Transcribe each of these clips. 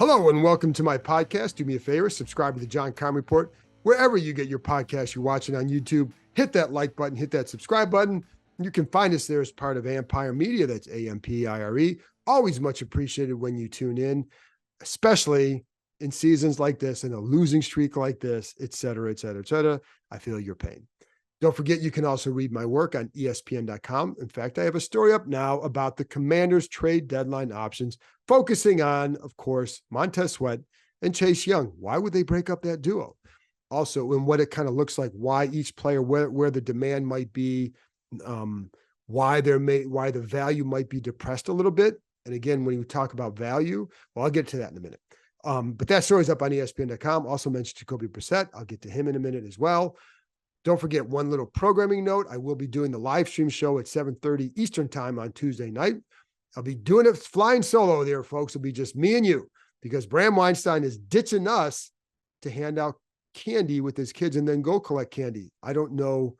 Hello and welcome to my podcast. Do me a favor, subscribe to the John Keim Report wherever you get your podcast. You're watching on YouTube. Hit that like button, hit that subscribe button. You can find us there as part of Empire Media. That's AMPIRE. Always much appreciated when you tune in, especially in seasons like this and a losing streak like this, et cetera, et cetera, et cetera. I feel your pain. Don't forget, you can also read my work on ESPN.com. In fact, I have a story up now about the Commanders' trade deadline options, focusing on, of course, Montez Sweat and Chase Young. Why would they break up that duo? Also, and what it kind of looks like, why each player, where the demand might be, why the value might be depressed a little bit. And again, when you talk about value, well, I'll get to that in a minute. But that story's up on ESPN.com. Also mentioned Jacoby Brissett. I'll get to him in a minute as well. Don't forget one little programming note. I will be doing the live stream show at 7:30 Eastern time on Tuesday night. I'll be doing it flying solo there, folks. It'll be just me and you because Bram Weinstein is ditching us to hand out candy with his kids and then go collect candy. I don't know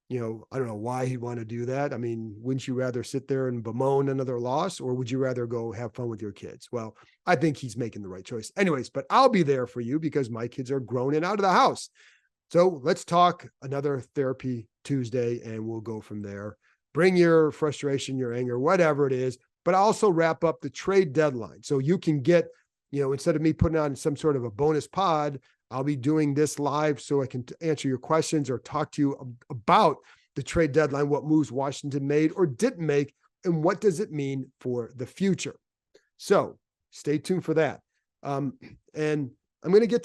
why he'd want to do that. I mean, wouldn't you rather sit there and bemoan another loss, or would you rather go have fun with your kids? Well, I think he's making the right choice. Anyways, but I'll be there for you because my kids are grown and out of the house. So let's talk another Therapy Tuesday, and we'll go from there. Bring your frustration, your anger, whatever it is, but also wrap up the trade deadline. So you can get, instead of me putting on some sort of a bonus pod, I'll be doing this live so I can answer your questions or talk to you about the trade deadline, what moves Washington made or didn't make, and what does it mean for the future. So stay tuned for that. And I'm going to get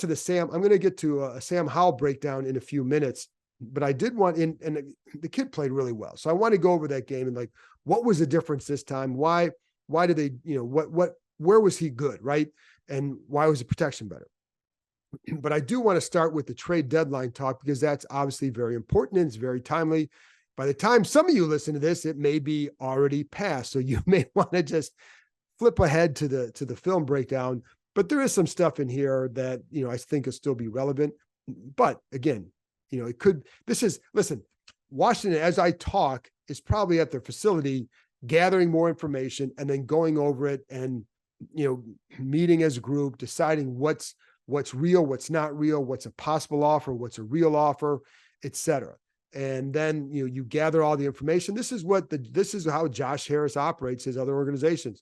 to a Sam Howell breakdown in a few minutes, but I did want and the kid played really well. So I want to go over that game and like, what was the difference this time? Why did they, where was he good? Right. And why was the protection better? But I do want to start with the trade deadline talk because that's obviously very important and it's very timely. By the time some of you listen to this, it may be already passed. So you may want to just flip ahead to the film breakdown. But there is some stuff in here that, I think will still be relevant. But again, listen, Washington, as I talk, is probably at their facility gathering more information and then going over it and, meeting as a group, deciding what's real, what's not real, what's a possible offer, what's a real offer, et cetera. And then, you gather all the information. This is how Josh Harris operates his other organizations.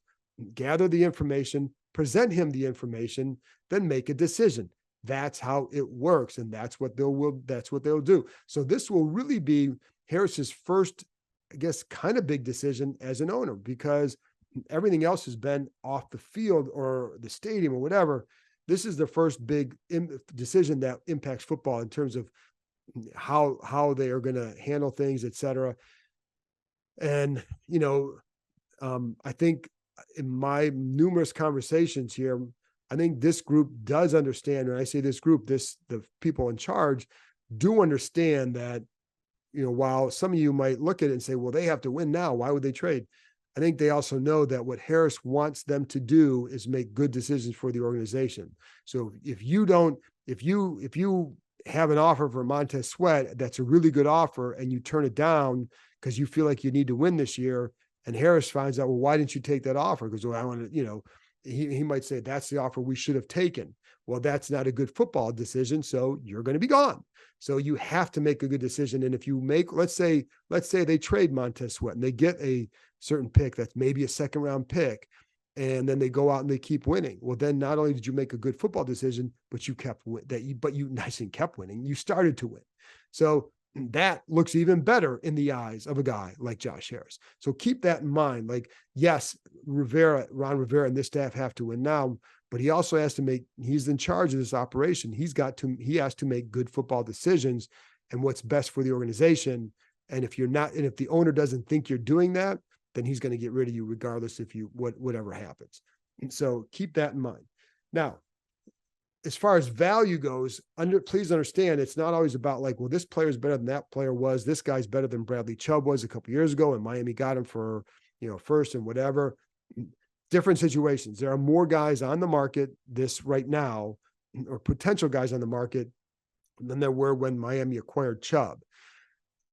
Gather the information, present him the information, then make a decision. That's how it works. And that's what they'll do. So this will really be Harris's first, I guess, kind of big decision as an owner, because everything else has been off the field or the stadium or whatever. This is the first big decision that impacts football in terms of how they are going to handle things, et cetera. And, I think in my numerous conversations here, I think this group does understand, and I say this group, the people in charge do understand that, while some of you might look at it and say, well, they have to win now, why would they trade? I think they also know that what Harris wants them to do is make good decisions for the organization. So if you have an offer for Montez Sweat, that's a really good offer, and you turn it down because you feel like you need to win this year, and Harris finds out, well, why didn't you take that offer? Because, well, I want to, he might say that's the offer we should have taken. Well, that's not a good football decision. So you're going to be gone. So you have to make a good decision. And if you make, let's say they trade Montez Sweat and they get a certain pick that's maybe a second round pick, and then they go out and they keep winning. Well, then not only did you make a good football decision, but you kept winning. You started to win. So that looks even better in the eyes of a guy like Josh Harris. So keep that in mind. Like, yes, Ron Rivera and this staff have to win now, but he also has to he's in charge of this operation. He has to make good football decisions and what's best for the organization. And if the owner doesn't think you're doing that, then he's going to get rid of you regardless whatever happens. And so keep that in mind. Now, as far as value goes, please understand, it's not always about like, well, this player is better than that player was. This guy's better than Bradley Chubb was a couple of years ago, and Miami got him for, first and whatever. Different situations. There are more guys on the market right now, or potential guys on the market, than there were when Miami acquired Chubb.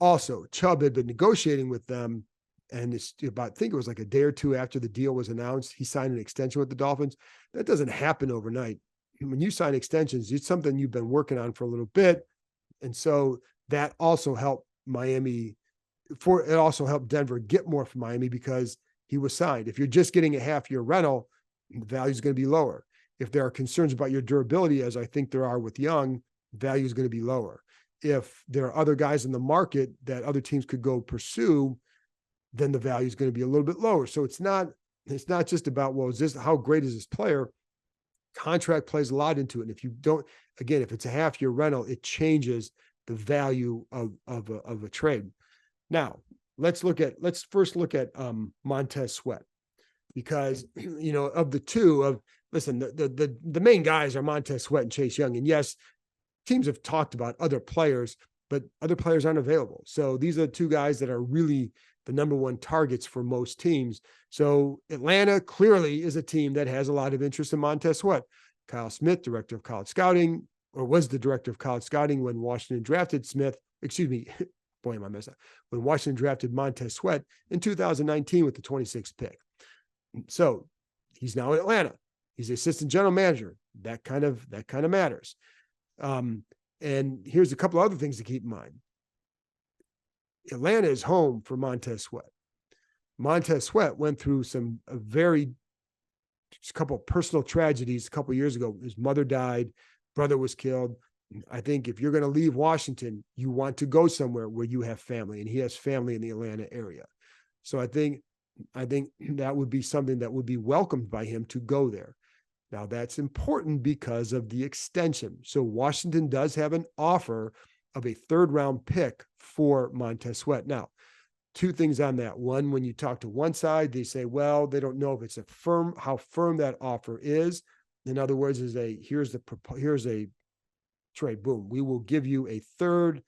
Also, Chubb had been negotiating with them and it's about, I think it was like a day or two after the deal was announced, he signed an extension with the Dolphins. That doesn't happen overnight. When you sign extensions, it's something you've been working on for a little bit. And so that also helped Miami it also helped Denver get more from Miami because he was signed. If you're just getting a half-year rental, the value is going to be lower. If there are concerns about your durability, as I think there are with Young, value is going to be lower. If there are other guys in the market that other teams could go pursue, then the value is going to be a little bit lower. So it's not just about, well, how great is this player? Contract plays a lot into it. And if you don't, again, if it's a half-year rental, it changes the value of a trade. Now, let's first look at Montez Sweat, because of the two, the main guys are Montez Sweat and Chase Young. And yes, teams have talked about other players, but other players aren't available. So these are the two guys that are really the number one targets for most teams. So Atlanta clearly is a team that has a lot of interest in Montez Sweat. Kyle Smith, director of college scouting, or was the director of college scouting when Washington drafted boy, am I messed up. When Washington drafted Montez Sweat in 2019 with the 26th pick. So he's now in Atlanta. He's the assistant general manager. That kind of matters. And here's a couple other things to keep in mind. Atlanta is home for Montez Sweat. Montez Sweat went through a couple of personal tragedies a couple of years ago. His mother died, brother was killed. I think if you're going to leave Washington, you want to go somewhere where you have family, and he has family in the Atlanta area. So I think that would be something that would be welcomed by him to go there. Now that's important because of the extension. So Washington does have an offer of a 3rd-round pick for Montez Sweat. Now, two things on that. One, when you talk to one side, they say, well, they don't know if it's how firm that offer is. In other words, here's a trade, boom, we will give you a 3rd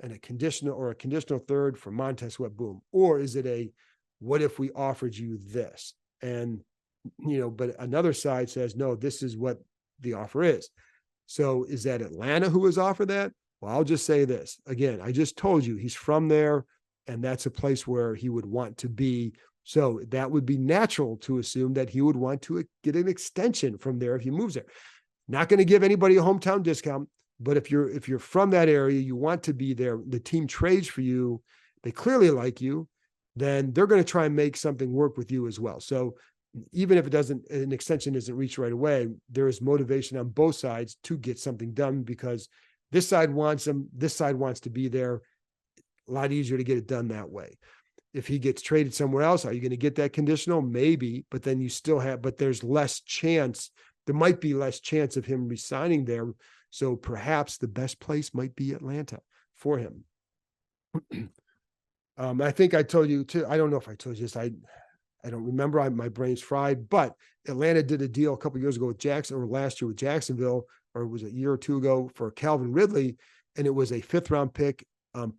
and a conditional 3rd for Montez Sweat, boom. Or is it what if we offered you this? And, but another side says, no, this is what the offer is. So is that Atlanta who has offered that? Well, I'll just say this. Again, I just told you he's from there, and that's a place where he would want to be. So that would be natural to assume that he would want to get an extension from there if he moves there. Not going to give anybody a hometown discount, but if you're from that area, you want to be there, the team trades for you, they clearly like you, then they're going to try and make something work with you as well. So even if an extension isn't reached right away, there is motivation on both sides to get something done, because this side wants him, this side wants to be there. A lot easier to get it done that way. If he gets traded somewhere else, are you going to get that conditional? Maybe, but then there's less chance. There might be less chance of him resigning there. So perhaps the best place might be Atlanta for him. I think I told you too. I don't know if I told you this. I don't remember. My brain's fried, but Atlanta did a deal a couple of years ago with last year with Jacksonville, or it was a year or two ago, for Calvin Ridley. And it was a 5th-round pick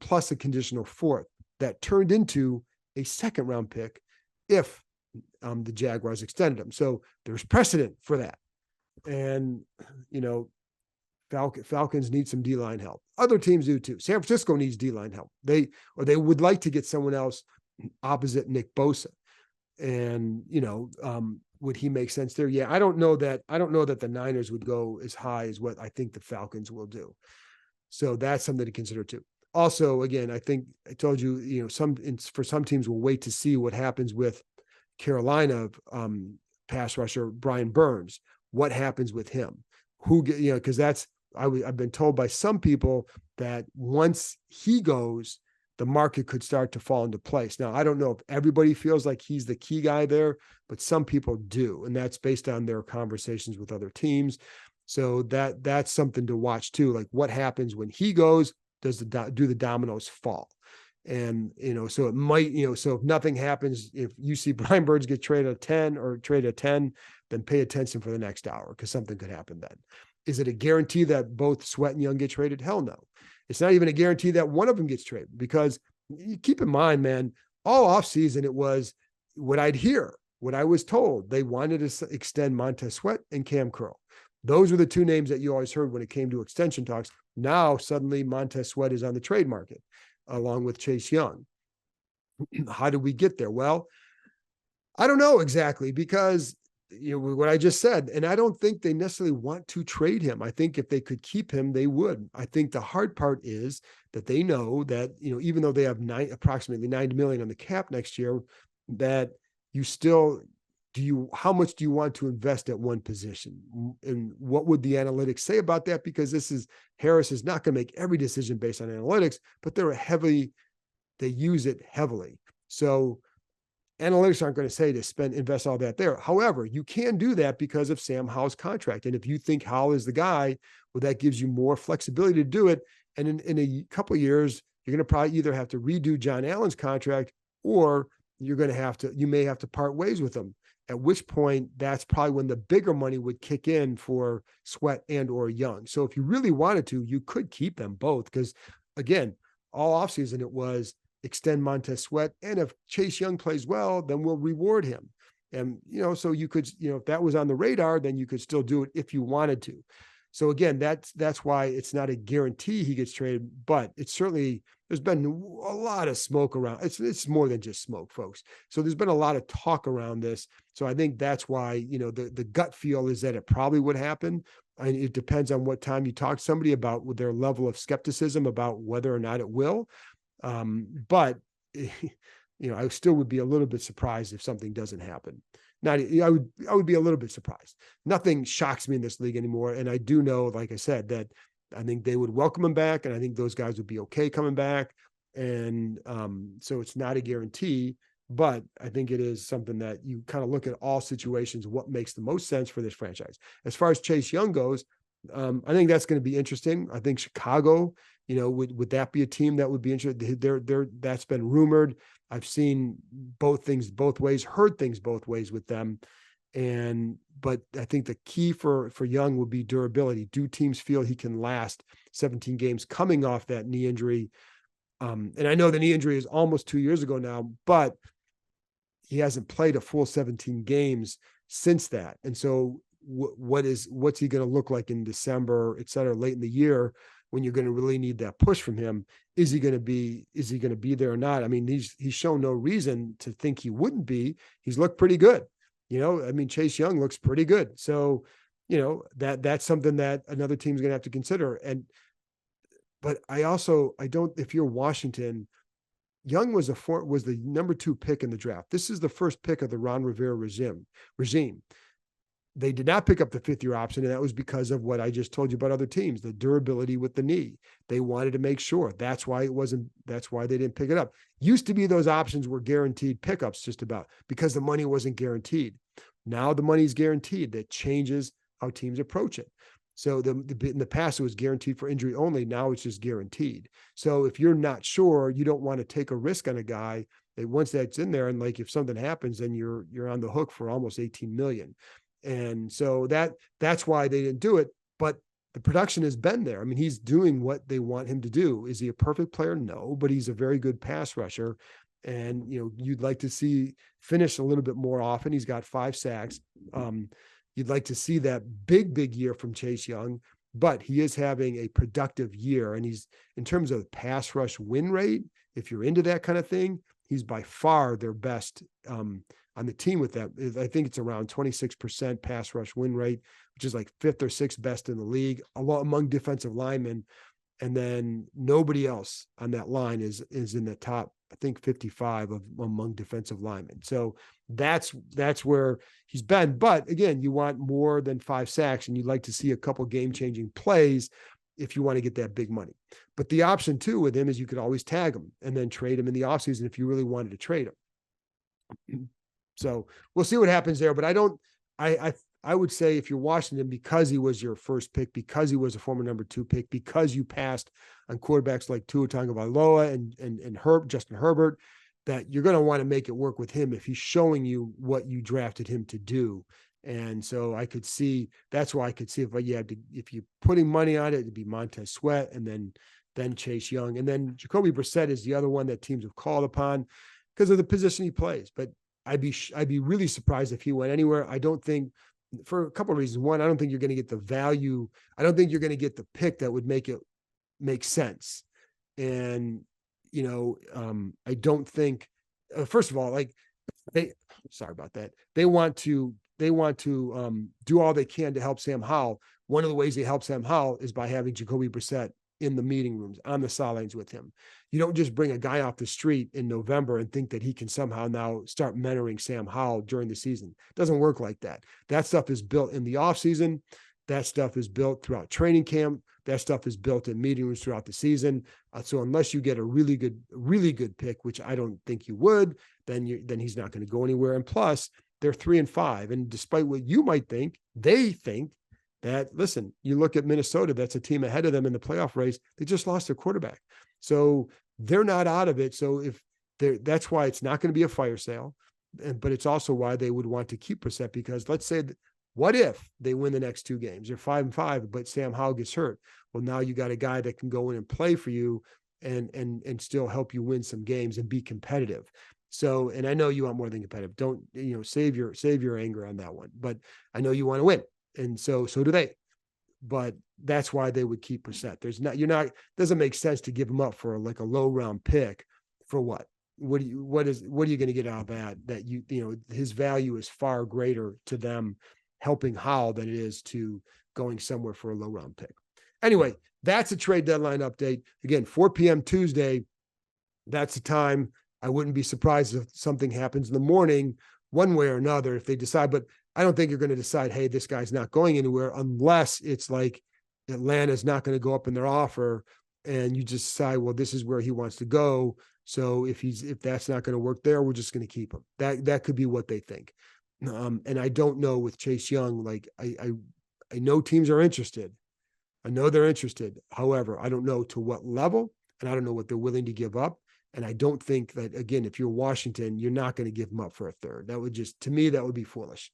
plus a conditional 4th that turned into a 2nd-round pick if the Jaguars extended him. So there's precedent for that. And, Falcons need some D-line help. Other teams do too. San Francisco needs D-line help. They would like to get someone else opposite Nick Bosa. And, would he make sense there? Yeah, I don't know that the Niners would go as high as what I think the Falcons will do. So that's something to consider too. Also, again, I think I told you, for some teams will wait to see what happens with Carolina pass rusher Brian Burns. What happens with him? Because I've been told by some people that once he goes, the market could start to fall into place. Now, I don't know if everybody feels like he's the key guy there, but some people do, and that's based on their conversations with other teams. So that's something to watch too. Like, what happens when he goes? Do the dominoes fall? And, so it might, so if nothing happens, if you see Brian Burns get traded at 10, then pay attention for the next hour, because something could happen then. Is it a guarantee that both Sweat and Young get traded? Hell no. It's not even a guarantee that one of them gets traded, because you keep in mind, man, all offseason it was what I was told. They wanted to extend Montez Sweat and Cam Curl. Those were the two names that you always heard when it came to extension talks. Now, suddenly Montez Sweat is on the trade market along with Chase Young. How did we get there? Well, I don't know exactly because what I just said, and I don't think they necessarily want to trade him. I think if they could keep him, they would. I think the hard part is that they know that even though they have approximately 90 million on the cap next year, that you still how much do you want to invest at one position, and what would the analytics say about that? Because Harris is not going to make every decision based on analytics, but they use it heavily. So analytics aren't going to say to invest all that there. However, you can do that because of Sam Howell's contract. And if you think Howell is the guy, well, that gives you more flexibility to do it. And in a couple of years, you're going to probably either have to redo John Allen's contract, or you may have to part ways with him. At which point, that's probably when the bigger money would kick in for Sweat and or Young. So if you really wanted to, you could keep them both, because again, all offseason it was extend Montez Sweat, and if Chase Young plays well, then we'll reward him. And so you could, if that was on the radar, then you could still do it if you wanted to. So again, that's why it's not a guarantee he gets traded, but it's certainly, there's been a lot of smoke around. It's more than just smoke, folks. So there's been a lot of talk around this. So I think that's why, the gut feel is that it probably would happen. And it depends on what time you talk to somebody about with their level of skepticism about whether or not it will. But I still would be a little bit surprised if something doesn't happen. I would be a little bit surprised. Nothing shocks me in this league anymore. And I do know, like I said, that I think they would welcome him back, and I think those guys would be okay coming back. And so it's not a guarantee, but I think it is something that you kind of look at all situations, what makes the most sense for this franchise. As far as Chase Young goes, I think that's going to be interesting. I think Chicago, would that be a team that would be interested? That's been rumored. I've seen both things both ways, heard things both ways with them. But I think the key for Young will be durability. Do teams feel he can last 17 games coming off that knee injury? And I know the knee injury is almost 2 years ago now, but he hasn't played a full 17 games since that. And so what's he going to look like in December, et cetera, late in the year, when you're going to really need that push from him? Is he going to be there or not? I mean, he's shown no reason to think he wouldn't be. He's looked pretty good. Chase Young looks pretty good. So, that's something that another team's going to have to consider. But if you're Washington, Young was the number 2 pick in the draft. This is the first pick of the Ron Rivera regime. They did not pick up the 5th-year option, and that was because of what I just told you about other teams, the durability with the knee. They wanted to make sure. That's why they didn't pick it up. Used to be those options were guaranteed pickups just about, because the money wasn't guaranteed. Now the money is guaranteed. That changes how teams approach it. So in the past, it was guaranteed for injury only. Now it's just guaranteed. So if you're not sure, you don't want to take a risk on a guy that once that's in there, and like if something happens, then you're on the hook for almost 18 million. And so that's why they didn't do it. But the production has been there. I mean, he's doing what they want him to do. Is he a perfect player? No, but he's a very good pass rusher. And, you'd like to see finish a little bit more often. He's got 5 sacks. You'd like to see that big year from Chase Young, but he is having a productive year. And he's, in terms of pass rush win rate, if you're into that kind of thing, he's by far their best on the team with that. I think it's around 26% pass rush win rate, which is like 5th or 6th best in the league among defensive linemen. And then nobody else on that line is in the top, I think 55 among defensive linemen. So that's where he's been. But again, you want more than 5 sacks, and you'd like to see a couple game-changing plays if you want to get that big money. But the option too with him is you could always tag him and then trade him in the offseason if you really wanted to trade him. So we'll see what happens there. But I would say if you're Washington, because he was your first pick, because he was a former number 2 pick, because you passed on quarterbacks like Tua Tagovailoa and Justin Herbert, that you're going to want to make it work with him if he's showing you what you drafted him to do. And so that's why I could see if you're putting money on it, it'd be Montez Sweat and then Chase Young. And then Jacoby Brissett is the other one that teams have called upon because of the position he plays. But I'd be really surprised if he went anywhere. I don't think, for a couple of reasons. One, I don't think you're going to get the value. I don't think you're going to get the pick that would make it make sense. And, I don't think first of all, like they, sorry about that. They want to do all they can to help Sam Howell. One of the ways they help Sam Howell is by having Jacoby Brissett in the meeting rooms, on the sidelines with him. You don't just bring a guy off the street in November and think that he can somehow now start mentoring Sam Howell during the season. It doesn't work like that. That stuff is built in the offseason. That stuff is built throughout training camp. That stuff is built in meeting rooms throughout the season. So unless you get a really good pick, which I don't think you would, then he's not going to go anywhere. And plus, they're 3-5. And despite what you might think, they think that, listen, you look at Minnesota, that's a team ahead of them in the playoff race. They just lost their quarterback. So they're not out of it. So that's why it's not going to be a fire sale. But it's also why they would want to keep Brissett, because let's say, what if they win the next 2 games? They're 5-5, but Sam Howell gets hurt. Well, now you got a guy that can go in and play for you and still help you win some games and be competitive. So, and I know you want more than competitive. Don't, save your anger on that one. But I know you want to win. And so do they. But that's why they would keep Brissett. Doesn't make sense to give him up for like a low round pick for what? What are you going to get out of that? His value is far greater to them helping Howell than it is to going somewhere for a low round pick. Anyway, that's a trade deadline update. Again, 4 p.m. Tuesday. That's the time. I wouldn't be surprised if something happens in the morning, one way or another, if they decide, but I don't think you're going to decide, hey, this guy's not going anywhere, unless it's like Atlanta's not going to go up in their offer and you just decide, well, this is where he wants to go. So if that's not going to work there, we're just going to keep him. That could be what they think. And I don't know with Chase Young, like I know teams are interested. I know they're interested. However, I don't know to what level, and I don't know what they're willing to give up. And I don't think that, again, if you're Washington, you're not going to give him up for a third. That would just, to me, that would be foolish.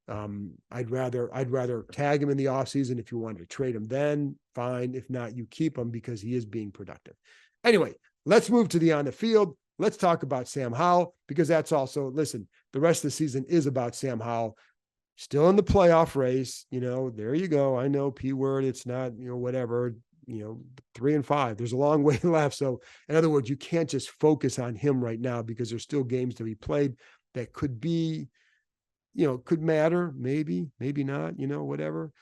I'd rather tag him in the offseason. If you wanted to trade him, then fine. If not, you keep him because he is being productive. Anyway, let's move to the on the field. Let's talk about Sam Howell, because that's also, listen, the rest of the season is about Sam Howell. Still in the playoff race, there you go. I know P word, it's not, whatever, 3-5. There's a long way left. So in other words, you can't just focus on him right now, because there's still games to be played that could be, could matter, maybe not, whatever.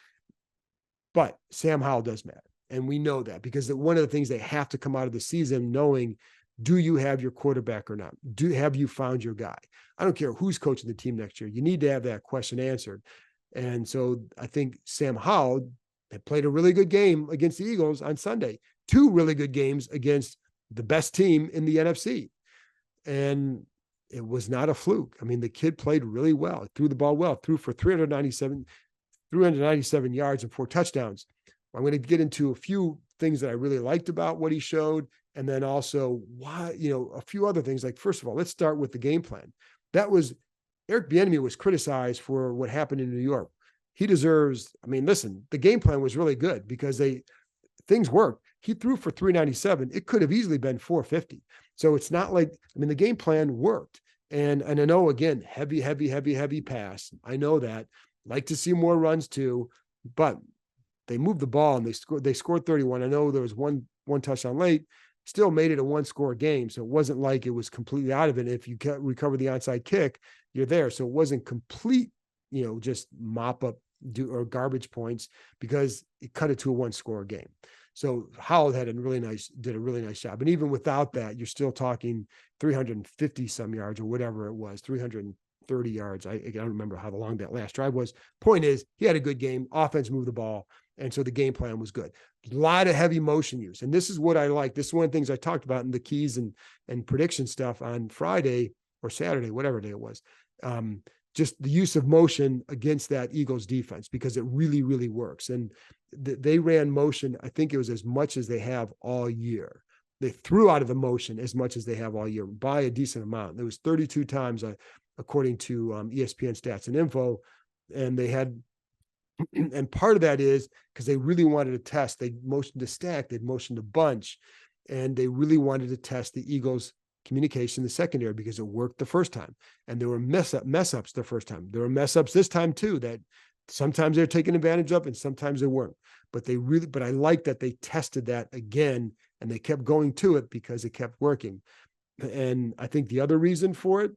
But Sam Howell does matter. And we know that, because one of the things they have to come out of the season knowing, do you have your quarterback or not? Have you found your guy? I don't care who's coaching the team next year. You need to have that question answered. And so I think Sam Howell had played a really good game against the Eagles on Sunday, 2 really good games against the best team in the NFC. And it was not a fluke. I mean, the kid played really well, threw the ball well, threw for 397 yards and 4 touchdowns. I'm going to get into a few things that I really liked about what he showed. And then also why, a few other things. Like, first of all, let's start with the game plan. Eric Bieniemy was criticized for what happened in New York. He deserves, listen, the game plan was really good because things worked. He threw for 397. It could have easily been 450. So it's not like, the game plan worked. And I know, again, heavy pass. I know that. Like to see more runs too, but they moved the ball and they scored 31. I know there was one touchdown late, still made it a 1-score game. So it wasn't like it was completely out of it. If you recover the onside kick, you're there. So it wasn't complete, just mop up or garbage points, because it cut it to a 1-score game. So Howell did a really nice job. And even without that, you're still talking 350 some yards or whatever it was, 330 yards. I don't remember how long that last drive was. Point is, he had a good game. Offense moved the ball. And so the game plan was good. A lot of heavy motion use. And this is what I like. This is one of the things I talked about in the keys and prediction stuff on Friday or Saturday, whatever day it was. Just the use of motion against that Eagles defense, because it really, really works. And they ran motion, I think it was as much as they have all year. They threw out of the motion as much as they have all year by a decent amount. There was 32 times, according to ESPN Stats and Info, and they had, and part of that is because they really wanted to test. They motioned to stack, they'd motioned to bunch, and they really wanted to test the Eagles' communication in the secondary, because it worked the first time. And there were mess ups the first time. There were mess ups this time too, that sometimes they're taking advantage of and sometimes they weren't. But I like that they tested that again and they kept going to it because it kept working. And I think the other reason for it,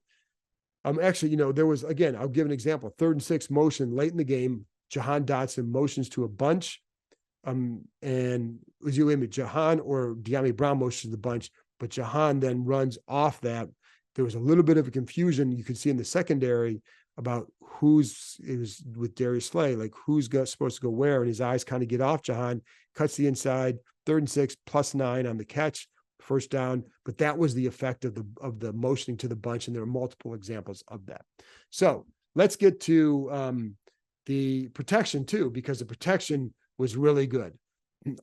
actually, there was, again, I'll give an example, 3rd and 6 motion late in the game. Jahan Dotson motions to a bunch. And was you aim at Jahan or De'Ami Brown motions the bunch, but Jahan then runs off that. There was a little bit of a confusion you could see in the secondary about it was with Darius Slay, like who's supposed to go where, and his eyes kind of get off Jahan, cuts the inside, 3rd and 6, +9 on the catch, first down. But that was the effect of the motioning to the bunch, and there are multiple examples of that. So let's get to the protection too, because the protection was really good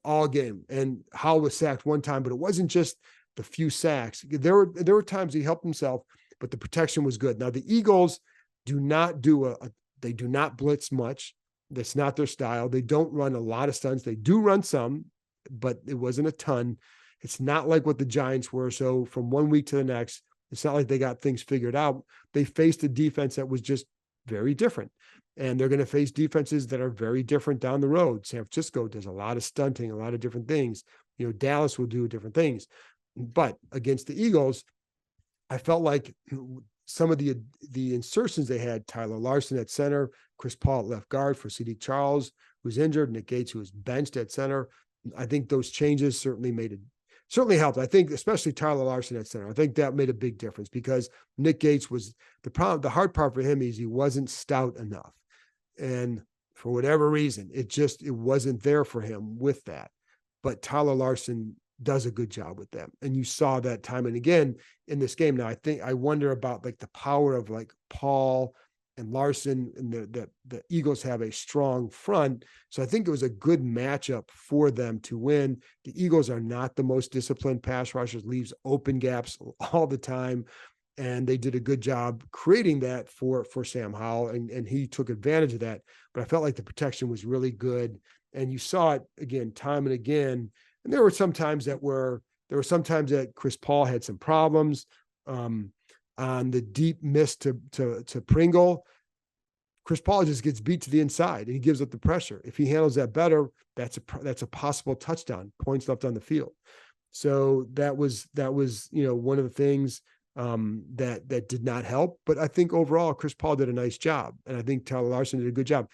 all game. And Howell was sacked one time, but it wasn't just the few sacks. There were times he helped himself, but the protection was good. Now the Eagles do not they do not blitz much. That's not their style. They don't run a lot of stunts. They do run some, but it wasn't a ton. It's not like what the Giants were. So from one week to the next, it's not like they got things figured out. They faced a defense that was just very different. And they're going to face defenses that are very different down the road. San Francisco does a lot of stunting, a lot of different things. Dallas will do different things. But against the Eagles, I felt like some of the insertions they had, Tyler Larson at center, Chris Paul at left guard for Sadiq Charles, who's injured, Nick Gates, who was benched at center. I think those changes certainly helped. I think especially Tyler Larson at center. I think that made a big difference because Nick Gates was the problem. The hard part for him is he wasn't stout enough. And for whatever reason, it wasn't there for him with that. But Tyler Larson does a good job with them. And you saw that time and again in this game. Now, I wonder about like the power of like Paul and Larson, and the Eagles have a strong front. So I think it was a good matchup for them to win. The Eagles are not the most disciplined pass rushers, leaves open gaps all the time. And they did a good job creating that for Sam Howell, and he took advantage of that. But I felt like the protection was really good. And you saw it again, time and again. And there were some times that Chris Paul had some problems on the deep miss to Pringle. Chris Paul just gets beat to the inside and he gives up the pressure. If he handles that better, that's a possible touchdown, points left on the field. So that was one of the things that did not help. But I think overall, Chris Paul did a nice job. And I think Tyler Larson did a good job.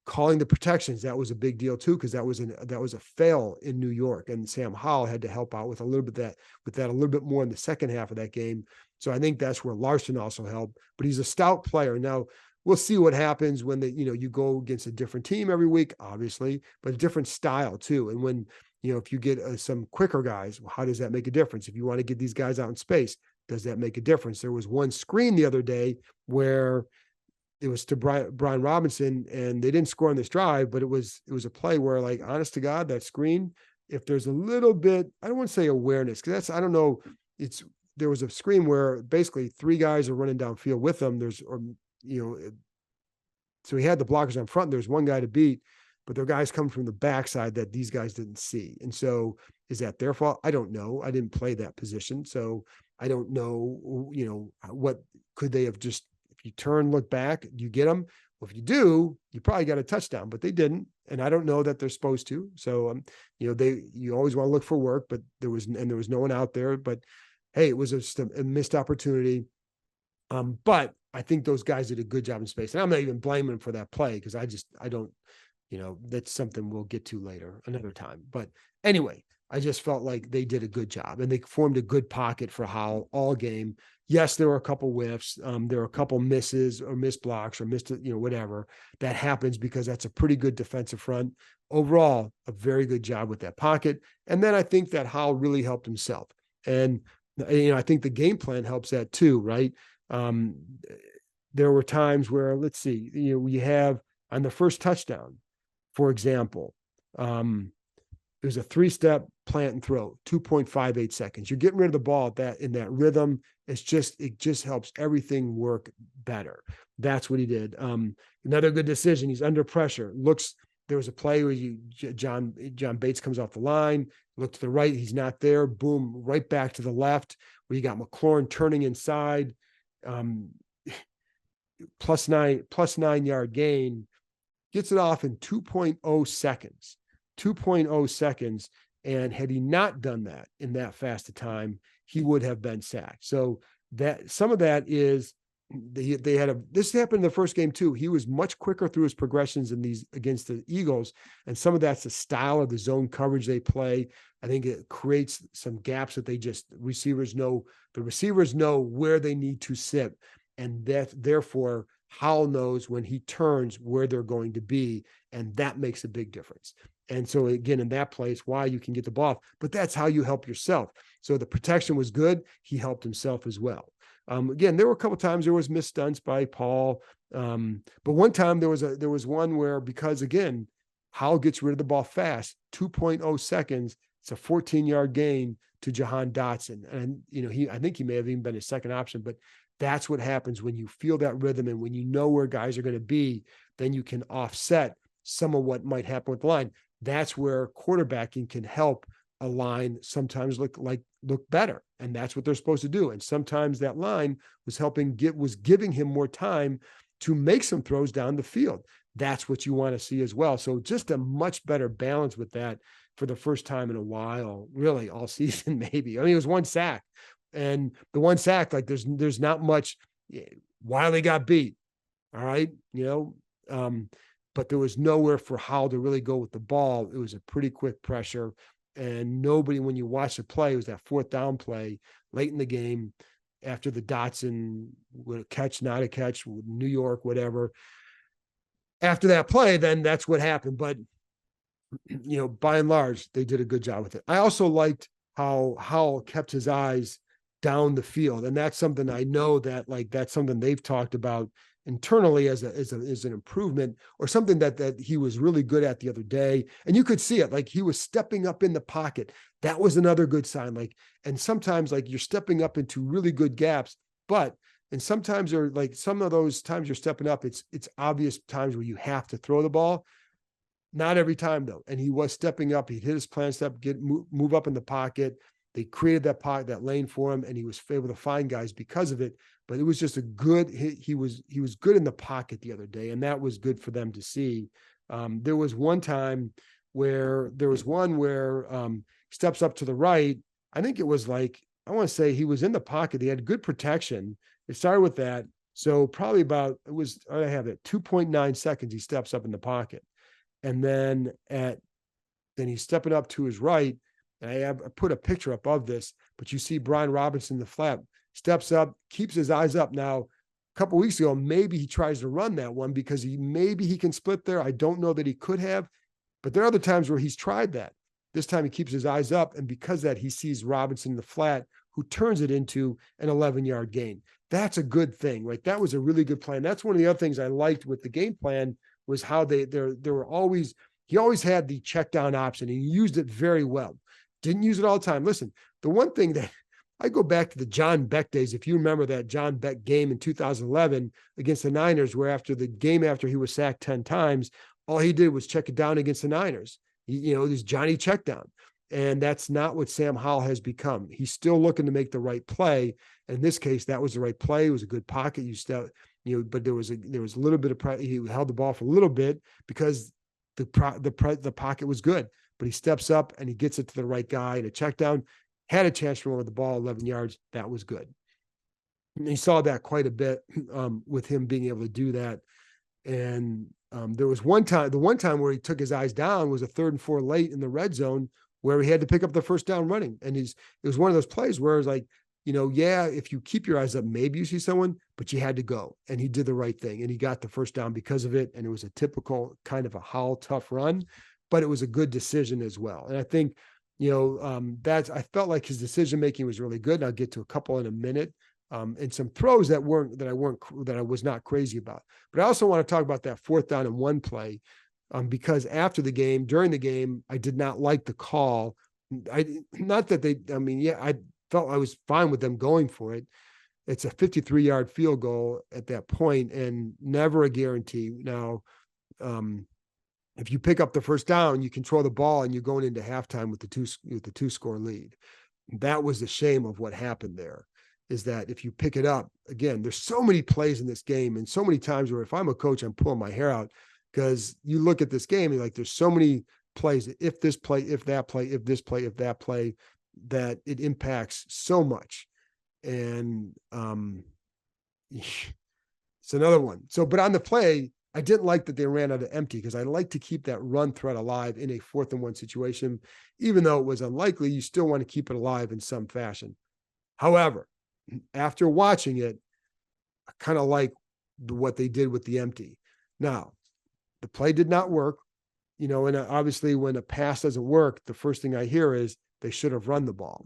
Calling the protections, that was a big deal too, because that was a fail in New York. And Sam Howell had to help out with a little bit a little bit more in the second half of that game. So I think that's where Larson also helped. But he's a stout player. Now, we'll see what happens when you go against a different team every week, obviously, but a different style too. And when, if you get some quicker guys, how does that make a difference? If you want to get these guys out in space, does that make a difference? There was one screen the other day where it was to Brian Robinson and they didn't score on this drive, but it was a play where, like, honest to God, that screen, if there's a little bit, I don't want to say awareness, because I don't know. There was a screen where basically 3 guys are running downfield with them. So he had the blockers on front. There's one guy to beat, but there are guys coming from the backside that these guys didn't see. And so is that their fault? I don't know. I didn't play that position. So I don't know, what could they have just, if you turn, look back, you get them. Well, if you do, you probably got a touchdown, but they didn't. And I don't know that they're supposed to. So, you always want to look for work, but there was no one out there. But hey, it was just a missed opportunity. But I think those guys did a good job in space. And I'm not even blaming them for that play, because I don't, that's something we'll get to later, another time. But anyway, I just felt like they did a good job and they formed a good pocket for Howell all game. Yes, there were a couple whiffs. There were a couple misses or missed blocks or missed, whatever. That happens because that's a pretty good defensive front. Overall, a very good job with that pocket. And then I think that Howell really helped himself. And, I think the game plan helps that too, right? There were times where, let's see, we have on the first touchdown, for example, there's a 3-step plant and throw, 2.58 seconds. You're getting rid of the ball in that rhythm. It just helps everything work better. That's what he did. Another good decision. He's under pressure. There was a play where John Bates comes off the line, look to the right. He's not there. Boom, right back to the left where you got McLaurin turning inside. Plus 9 yard gain, gets it off in 2.0 seconds. And had he not done that in that fast a time, he would have been sacked. So that some of that is they had this happened in the first game too. He was much quicker through his progressions in these against the Eagles. And some of that's the style of the zone coverage they play. I think it creates some gaps that the receivers know where they need to sit. And that therefore Howell knows when he turns where they're going to be. And that makes a big difference. And so again, in that place, why you can get the ball, but that's how you help yourself. So the protection was good. He helped himself as well. Again, there were a couple of times there was missed stunts by Paul. But one time there was one where, because again, Howell gets rid of the ball fast, 2.0 seconds. It's a 14-yard gain to Jahan Dotson. And, I think he may have even been his second option, but that's what happens when you feel that rhythm and when you know where guys are going to be, then you can offset some of what might happen with the line. That's where quarterbacking can help a line sometimes look better. And that's what they're supposed to do. And sometimes that line was giving him more time to make some throws down the field. That's what you want to see as well. So just a much better balance with that for the first time in a while, really all season, maybe. I mean, it was one sack, and the one sack, like there's not much. Wiley got beat. All right. But there was nowhere for Howell to really go with the ball. It was a pretty quick pressure. And nobody, when you watch the play, it was that fourth down play late in the game after the Dotson catch, not a catch, New York, whatever. After that play, then that's what happened. But, by and large, they did a good job with it. I also liked how Howell kept his eyes down the field. And that's something I know that's something they've talked about internally as an improvement, or something that he was really good at the other day. And you could see it, like he was stepping up in the pocket. That was another good sign. And sometimes you're stepping up into really good gaps, and sometimes some of those times you're stepping up, it's obvious times where you have to throw the ball. Not every time though. And he was stepping up. He hit his plan step, move up in the pocket. They created that lane for him, and he was able to find guys because of it. But it was just he was good in the pocket the other day, and that was good for them to see. There was one where steps up to the right. I think it was I want to say he was in the pocket. He had good protection. It started with that. So probably I have it, 2.9 seconds, he steps up in the pocket. And then he's stepping up to his right. And I put a picture up of this, but you see Brian Robinson, the flat, steps up, keeps his eyes up. Now, a couple of weeks ago, maybe he tries to run that one because maybe he can split there. I don't know that he could have, but there are other times where he's tried that. This time he keeps his eyes up, and because of that, he sees Robinson in the flat, who turns it into an 11-yard gain. That's a good thing. That was a really good plan. That's one of the other things I liked with the game plan, was how he always had the check down option, and he used it very well. Didn't use it all the time. Listen, the one thing that I go back to the John Beck days. If you remember that John Beck game in 2011 against the Niners, where after he was sacked 10 times, all he did was check it down against the Niners. This Johnny check down. And that's not what Sam Howell has become. He's still looking to make the right play. And in this case, that was the right play. It was a good pocket. But there was a little bit of he held the ball for a little bit because the pocket was good. But he steps up and he gets it to the right guy, and a check down, had a chance to run with the ball 11 yards. That was good. And he saw that quite a bit with him being able to do that. And there was the one time where he took his eyes down was a 3rd and 4 late in the red zone, where he had to pick up the first down running. And it was one of those plays where it's if you keep your eyes up, maybe you see someone, but you had to go. And he did the right thing, and he got the first down because of it. And it was a typical kind of a Howell tough run, but it was a good decision as well. And I think, I felt like his decision-making was really good. And I'll get to a couple in a minute, and some throws that I was not crazy about. But I also want to talk about that 4th down and 1 play, because during the game, I did not like the call. I felt I was fine with them going for it. It's a 53-yard field goal at that point, and never a guarantee. Now, if you pick up the first down, you control the ball, and you're going into halftime with the 2-score lead. That was the shame of what happened there, is that if you pick it up, again, there's so many plays in this game, and so many times where if I'm a coach, I'm pulling my hair out, because you look at this game and there's so many plays, if this play, if that play, if this play, if that play, that it impacts so much. And it's another one. So, but on the play, I didn't like that they ran out of empty, because I like to keep that run threat alive in a 4th and 1 situation. Even though it was unlikely, you still want to keep it alive in some fashion. However, after watching it, I kind of like what they did with the empty. Now, the play did not work, and obviously when a pass doesn't work, the first thing I hear is they should have run the ball.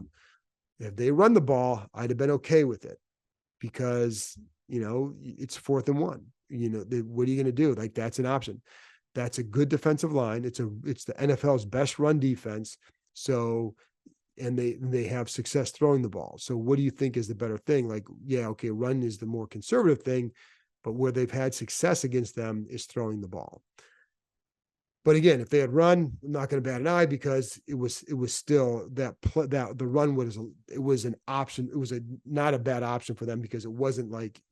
If they run the ball, I'd have been okay with it, because, it's 4th and 1. What are you going to do? Like, that's an option. That's a good defensive line. It's the NFL's best run defense. So, and they have success throwing the ball. So what do you think is the better thing? Like, yeah, okay, run is the more conservative thing, but where they've had success against them is throwing the ball. But again, if they had run, I'm not going to bat an eye, because it was still that the run was an option. It was not a bad option for them, because it wasn't like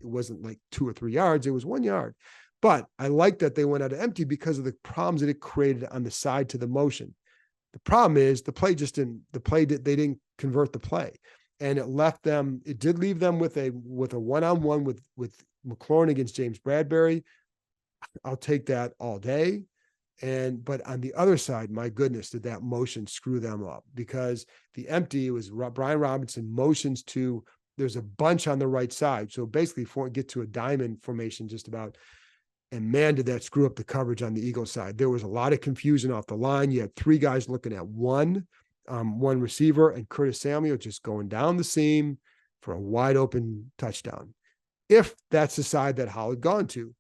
2 or 3 yards. It was 1 yard. But I like that they went out of empty because of the problems that it created on the side to the motion. The problem is they didn't convert the play, and it did leave them with a one-on-one with McLaurin against James Bradbury. I'll take that all day. But on the other side, my goodness, did that motion screw them up, because the empty was Brian Robinson motions to, there's a bunch on the right side. So basically get to a diamond formation just about. And man, did that screw up the coverage on the Eagles side. There was a lot of confusion off the line. You had 3 guys looking at one receiver, and Curtis Samuel just going down the seam for a wide open touchdown, if that's the side that Howell had gone to.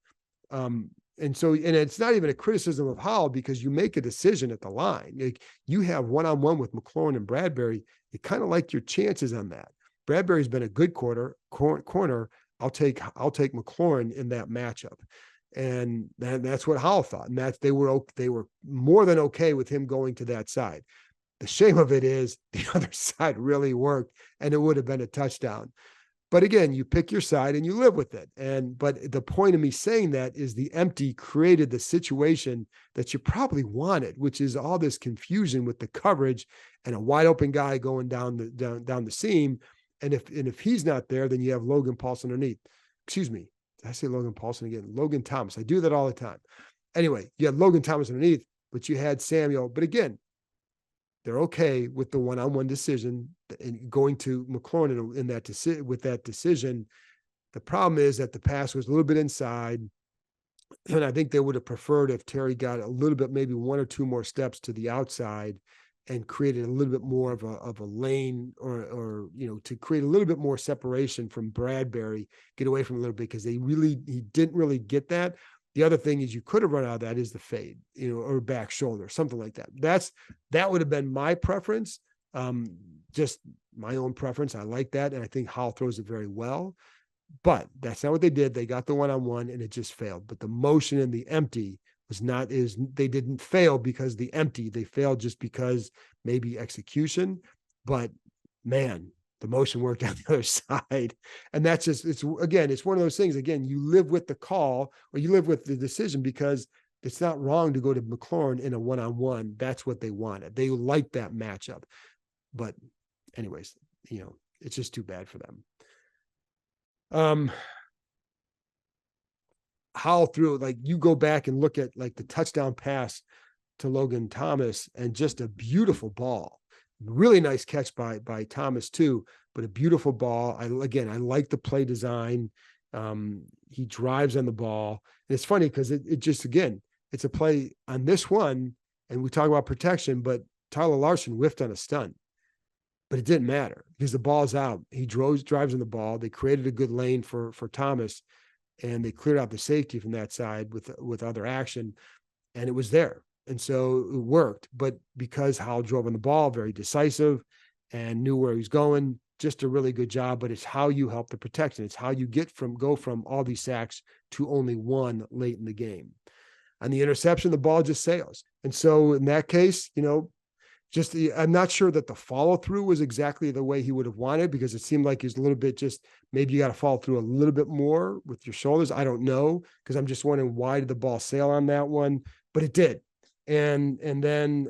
And it's not even a criticism of Howell, because you make a decision at the line. Like, you have one-on-one with McLaurin and Bradbury. You kind of like your chances on that. Bradbury's been a good corner. I'll take McLaurin in that matchup. And that's what Howell thought. And they were more than okay with him going to that side. The shame of it is the other side really worked, and it would have been a touchdown. But again, you pick your side and you live with it. But the point of me saying that is the empty created the situation that you probably wanted, which is all this confusion with the coverage and a wide open guy going down the seam. And if he's not there, then you have Logan Paulson underneath. Excuse me. Did I say Logan Paulson again? Logan Thomas. I do that all the time. Anyway, you had Logan Thomas underneath, but you had Samuel. But again, they're okay with the one-on-one decision and going to McLaurin with that decision. The problem is that the pass was a little bit inside, and I think they would have preferred if Terry got a little bit, maybe 1 or 2 more steps to the outside, and created a little bit more of a lane, or to create a little bit more separation from Bradbury, get away from a little bit, because he didn't really get that. The other thing is, you could have run out of that is the fade, or back shoulder, something like that. That would have been my preference. Just my own preference. I like that. And I think Howell throws it very well, but that's not what they did. They got the one-on-one and it just failed. But the motion and the empty they didn't fail because the empty, they failed just because maybe execution, but man, the motion worked on the other side. And that's just, it's one of those things, again, you live with the call, or you live with the decision, because it's not wrong to go to McLaurin in a one-on-one. That's what they wanted. They liked that matchup. But anyways, it's just too bad for them. Howell threw, like, you go back and look at like the touchdown pass to Logan Thomas, and just a beautiful ball. Really nice catch by Thomas too, but a beautiful ball. I like the play design. He drives on the ball. And it's funny because it just, again, it's a play on this one, and we talk about protection, but Tyler Larson whiffed on a stunt. But it didn't matter because the ball's out. He drives on the ball. They created a good lane for Thomas, and they cleared out the safety from that side with other action, and it was there. And so it worked. But because Howell drove on the ball, very decisive, and knew where he was going, just a really good job. But it's how you help the protection. It's how you go from all these sacks to only one late in the game. On the interception, the ball just sails. And so in that case, I'm not sure that the follow through was exactly the way he would have wanted, because it seemed like he's a little bit maybe you got to follow through a little bit more with your shoulders. I don't know, because I'm just wondering, why did the ball sail on that one? But it did. And then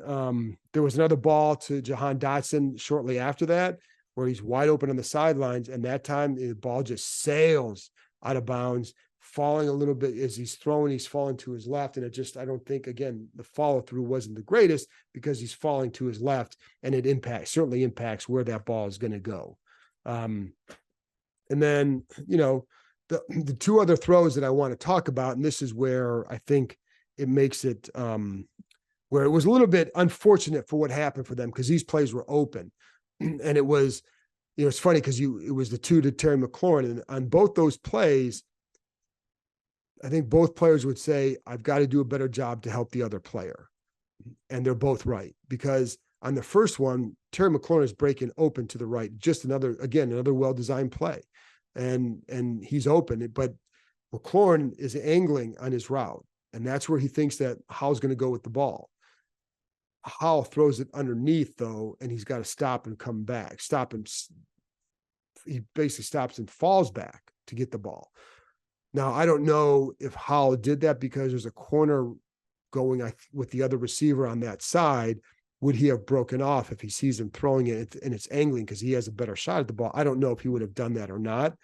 there was another ball to Jahan Dotson shortly after that, where he's wide open on the sidelines. And that time the ball just sails out of bounds, falling a little bit as he's throwing, he's falling to his left. And I don't think, again, the follow through wasn't the greatest because he's falling to his left, and it certainly impacts where that ball is going to go. And then, the two other throws that I want to talk about, and this is where I think it makes it where it was a little bit unfortunate for what happened for them, because these plays were open. And it was, it's funny because it was the two to Terry McLaurin. And on both those plays, I think both players would say, I've got to do a better job to help the other player. And they're both right, because on the first one, Terry McLaurin is breaking open to the right. Just another well-designed play. And he's open, but McLaurin is angling on his route. And that's where he thinks that Howell's going to go with the ball. Howell throws it underneath, though, and he's got to stop and come back. He basically stops and falls back to get the ball. Now, I don't know if Howell did that because there's a corner going with the other receiver on that side. Would he have broken off if he sees him throwing it and it's angling because he has a better shot at the ball? I don't know if he would have done that or not.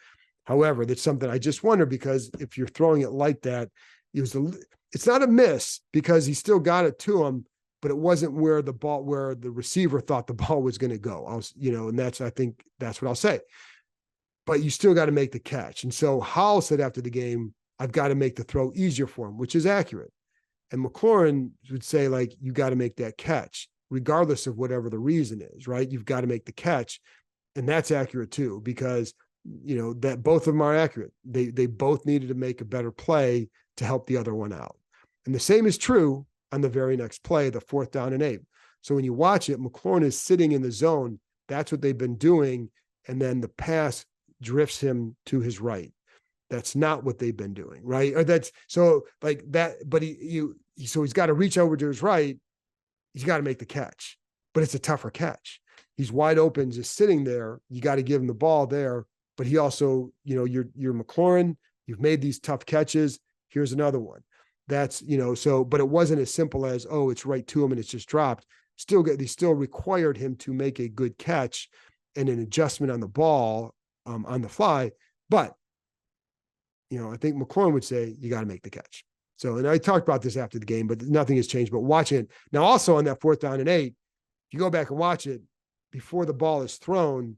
However, that's something I just wonder, because if you're throwing it like that, it's not a miss because he still got it to him, but it wasn't where the receiver thought the ball was going to go. And I think that's what I'll say. But you still got to make the catch. And so Howell said after the game, I've got to make the throw easier for him, which is accurate. And McLaurin would say, like, you got to make that catch, regardless of whatever the reason is, right? You've got to make the catch. And that's accurate too, because, that both of them are accurate. They both needed to make a better play to help the other one out. And the same is true on the very next play, the 4th down and 8. So when you watch it, McLaurin is sitting in the zone. That's what they've been doing. And then the pass drifts him to his right. That's not what they've been doing, right? Or that's so like that, but so he's got to reach over to his right. He's got to make the catch, but it's a tougher catch. He's wide open, just sitting there. You got to give him the ball there. But he also, you're McLaurin. You've made these tough catches. Here's another one. That's, but it wasn't as simple as, it's right to him and it's just dropped. They still required him to make a good catch and an adjustment on the ball on the fly. But, I think McLaurin would say, you got to make the catch. So, and I talked about this after the game, but nothing has changed. But watching it now, also on that 4th down and 8, if you go back and watch it, before the ball is thrown,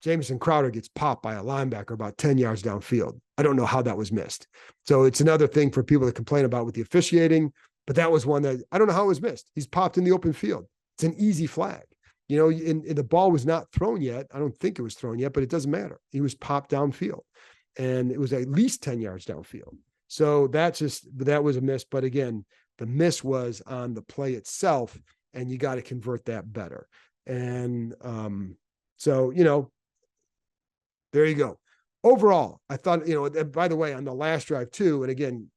Jamison Crowder gets popped by a linebacker about 10 yards downfield. I don't know how that was missed. So it's another thing for people to complain about with the officiating, but that was one that I don't know how it was missed. He's popped in the open field. It's an easy flag. And the ball was not thrown yet. I don't think it was thrown yet, but it doesn't matter. He was popped downfield, and it was at least 10 yards downfield. So that was a miss. But again, the miss was on the play itself, and you got to convert that better. And so, there you go. Overall, I thought, and by the way, on the last drive too, and again,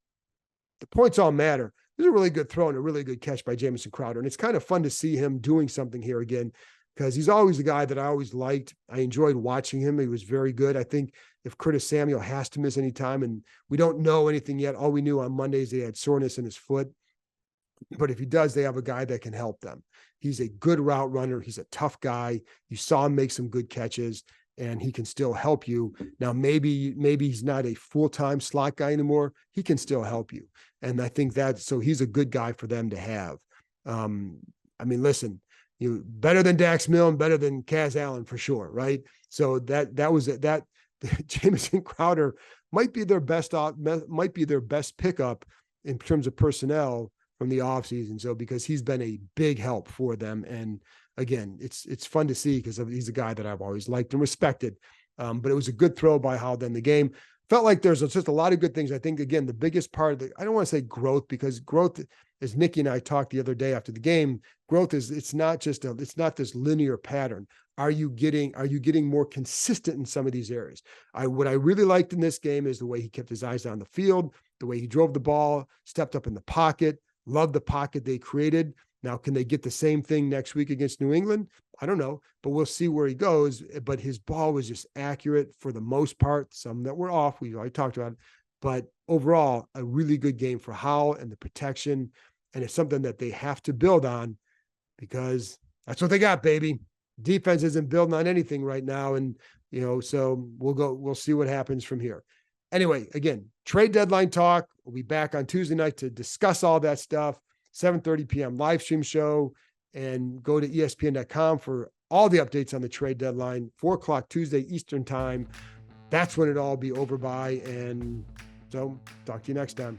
the points all matter. It was a really good throw and a really good catch by Jamison Crowder. And it's kind of fun to see him doing something here again, because he's always the guy that I always liked. I enjoyed watching him. He was very good. I think if Curtis Samuel has to miss any time, and we don't know anything yet, all we knew on Mondays, they had soreness in his foot. But if he does, they have a guy that can help them. He's a good route runner. He's a tough guy. You saw him make some good catches, and he can still help you. Now, maybe he's not a full-time slot guy anymore. He can still help you. And I think so he's a good guy for them to have. Listen, better than Dax Milne, better than Kaz Allen for sure, right? So that was that Jamison Crowder might be their best pickup in terms of personnel from the offseason. So because he's been a big help for them. And again, it's fun to see because he's a guy that I've always liked and respected. But it was a good throw by Howell. Then the game felt like there's just a lot of good things. I think, again, the biggest part of I don't want to say growth, because growth, as Nikki and I talked the other day after the game, growth is, it's not this linear pattern. Are you getting more consistent in some of these areas? What I really liked in this game is the way he kept his eyes down the field, the way he drove the ball, stepped up in the pocket, loved the pocket they created. Now, can they get the same thing next week against New England? I don't know, but we'll see where he goes. But his ball was just accurate for the most part. Some that were off, we already talked about it. But overall, a really good game for Howell and the protection. And it's something that they have to build on because that's what they got, baby. Defense isn't building on anything right now. And, so we'll see what happens from here. Anyway, again, trade deadline talk. We'll be back on Tuesday night to discuss all that stuff. 7:30 p.m. live stream show, and go to ESPN.com for all the updates on the trade deadline. 4:00 Tuesday Eastern time. That's when it'll all be over by. And so talk to you next time.